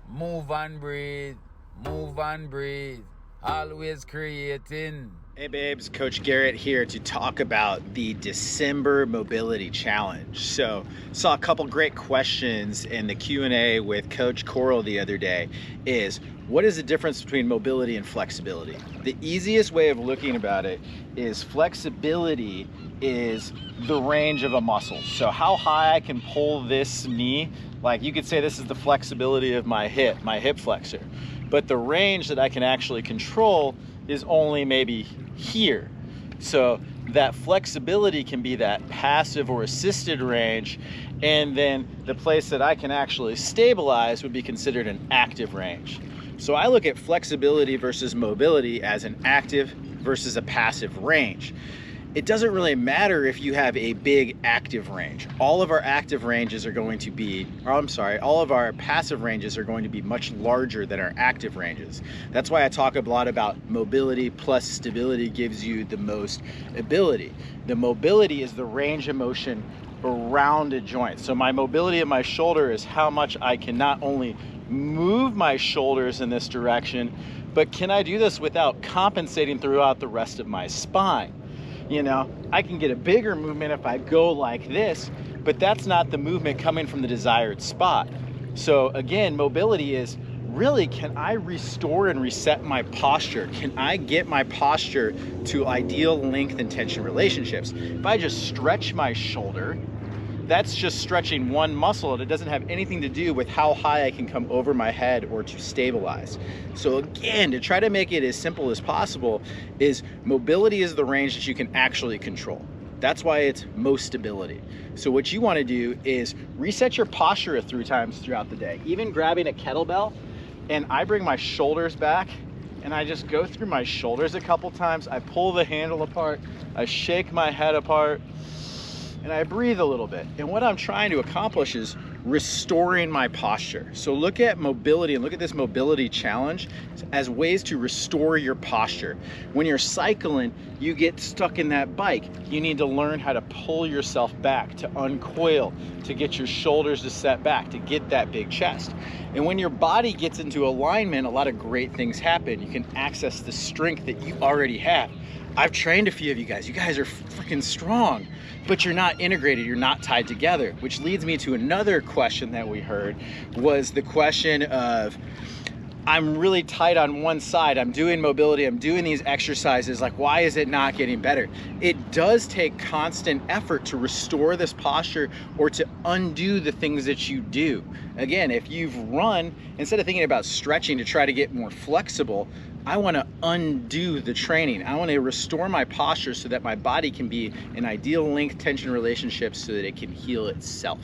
Move and breathe, move and breathe, always creating. Hey babes, Coach Garrett here to talk about the December Mobility Challenge. So, saw a couple great questions in the Q&A with Coach Coral the other day is, what is the difference between mobility and flexibility? The easiest way of looking about it is flexibility is the range of a muscle. So how high I can pull this knee, like you could say this is the flexibility of my hip flexor. But the range that I can actually control is only maybe here. So that flexibility can be that passive or assisted range, and then the place that I can actually stabilize would be considered an active range. So I look at flexibility versus mobility as an active versus a passive range. It doesn't really matter if you have a big active range. All of our active ranges are going to be, all of our passive ranges are going to be much larger than our active ranges. That's why I talk a lot about mobility plus stability gives you the most ability. The mobility is the range of motion around a joint. So my mobility of my shoulder is how much I can not only move my shoulders in this direction, but can I do this without compensating throughout the rest of my spine? You know, I can get a bigger movement if I go like this, but that's not the movement coming from the desired spot. So again, mobility is really, can I restore and reset my posture? Can I get my posture to ideal length and tension relationships? If I just stretch my shoulder, that's just stretching one muscle, and it doesn't have anything to do with how high I can come over my head or to stabilize. So again, to try to make it as simple as possible is mobility is the range that you can actually control. That's why it's most stability. So what you want to do is reset your posture 3 times throughout the day. Even grabbing a kettlebell, and I bring my shoulders back and I just go through my shoulders a couple times. I pull the handle apart, I shake my head apart, and I breathe a little bit. And what I'm trying to accomplish is restoring my posture. So look at mobility and look at this mobility challenge as ways to restore your posture. When you're cycling, you get stuck in that bike. You need to learn how to pull yourself back, to uncoil, to get your shoulders to set back, to get that big chest. And when your body gets into alignment, a lot of great things happen. You can access the strength that you already have. I've trained a few of you guys. You guys are freaking strong, but you're not integrated, you're not tied together, which leads me to another question that we heard, was the question of, I'm really tight on one side, I'm doing mobility, I'm doing these exercises, like why is it not getting better? It does take constant effort to restore this posture or to undo the things that you do. Again, if you've run, instead of thinking about stretching to try to get more flexible, I want to undo the training. I want to restore my posture so that my body can be in ideal length tension relationships so that it can heal itself.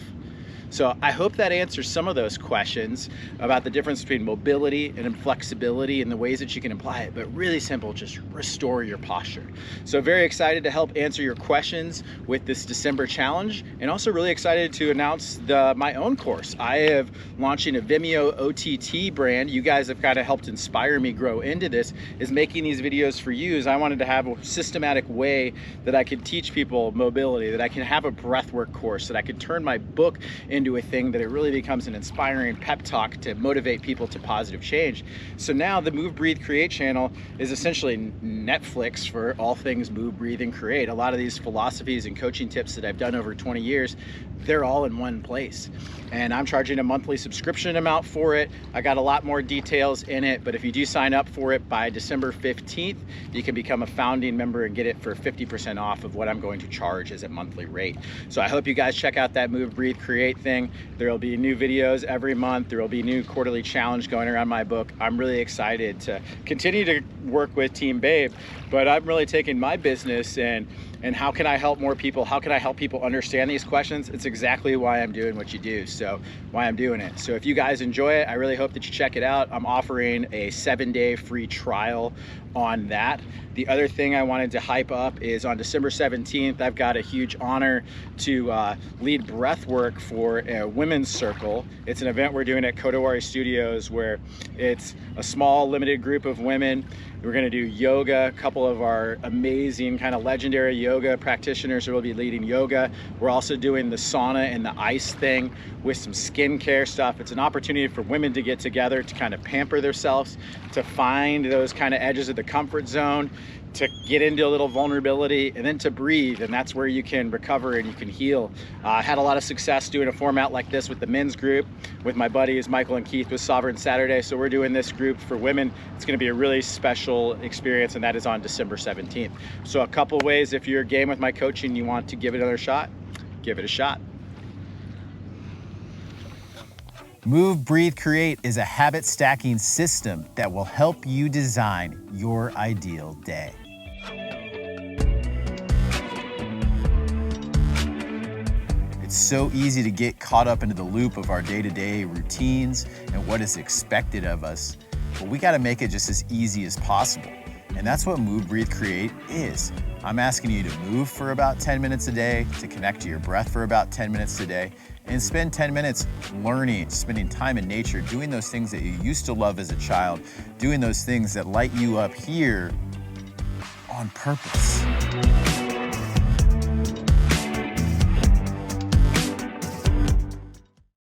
So I hope that answers some of those questions about the difference between mobility and flexibility and the ways that you can apply it, but really simple, just restore your posture. So very excited to help answer your questions with this December challenge, and also really excited to announce my own course. I have launching a Vimeo OTT brand. You guys have kind of helped inspire me grow into this, is making these videos for you. Is I wanted to have a systematic way that I could teach people mobility, that I can have a breathwork course, that I could turn my book into a thing that it really becomes an inspiring pep talk to motivate people to positive change. So now the Move.Breathe.Create channel is essentially Netflix for all things move, breathe, and create. A lot of these philosophies and coaching tips that I've done over 20 years, they're all in one place. And I'm charging a monthly subscription amount for it. I got a lot more details in it, but if you do sign up for it by December 15th, you can become a founding member and get it for 50% off of what I'm going to charge as a monthly rate. So I hope you guys check out that Move, Breathe, Create thing. There'll be new videos every month. There will be new quarterly challenge going around my book. I'm really excited to continue to work with Team Babe, but I'm really taking my business and how can I help more people? How can I help people understand these questions? It's exactly why I'm doing what you do, so why I'm doing it. So if you guys enjoy it, I really hope that you check it out. I'm offering a 7-day free trial on that. The other thing I wanted to hype up is on December 17th, I've got a huge honor to lead breathwork for a women's circle. It's an event we're doing at Kodawari Studios where it's a small limited group of women. We're gonna do yoga. A couple of our amazing kind of legendary yoga yoga practitioners who will be leading yoga. We're also doing the sauna and the ice thing with some skincare stuff. It's an opportunity for women to get together to kind of pamper themselves, to find those kind of edges of the comfort zone, to get into a little vulnerability, and then to breathe. And that's where you can recover and you can heal. I had a lot of success doing a format like this with the men's group, with my buddies Michael and Keith with Sovereign Saturday. So we're doing this group for women. It's gonna be a really special experience, and that is on December 17th. So a couple ways, if you're game with my coaching, you want to give it another shot, give it a shot. Move.Breathe.Create is a habit stacking system that will help you design your ideal day. It's so easy to get caught up into the loop of our day-to-day routines and what is expected of us, but we gotta make it just as easy as possible. And that's what Move.Breathe.Create is. I'm asking you to move for about 10 minutes a day, to connect to your breath for about 10 minutes a day, and spend 10 minutes learning, spending time in nature, doing those things that you used to love as a child, doing those things that light you up here on purpose.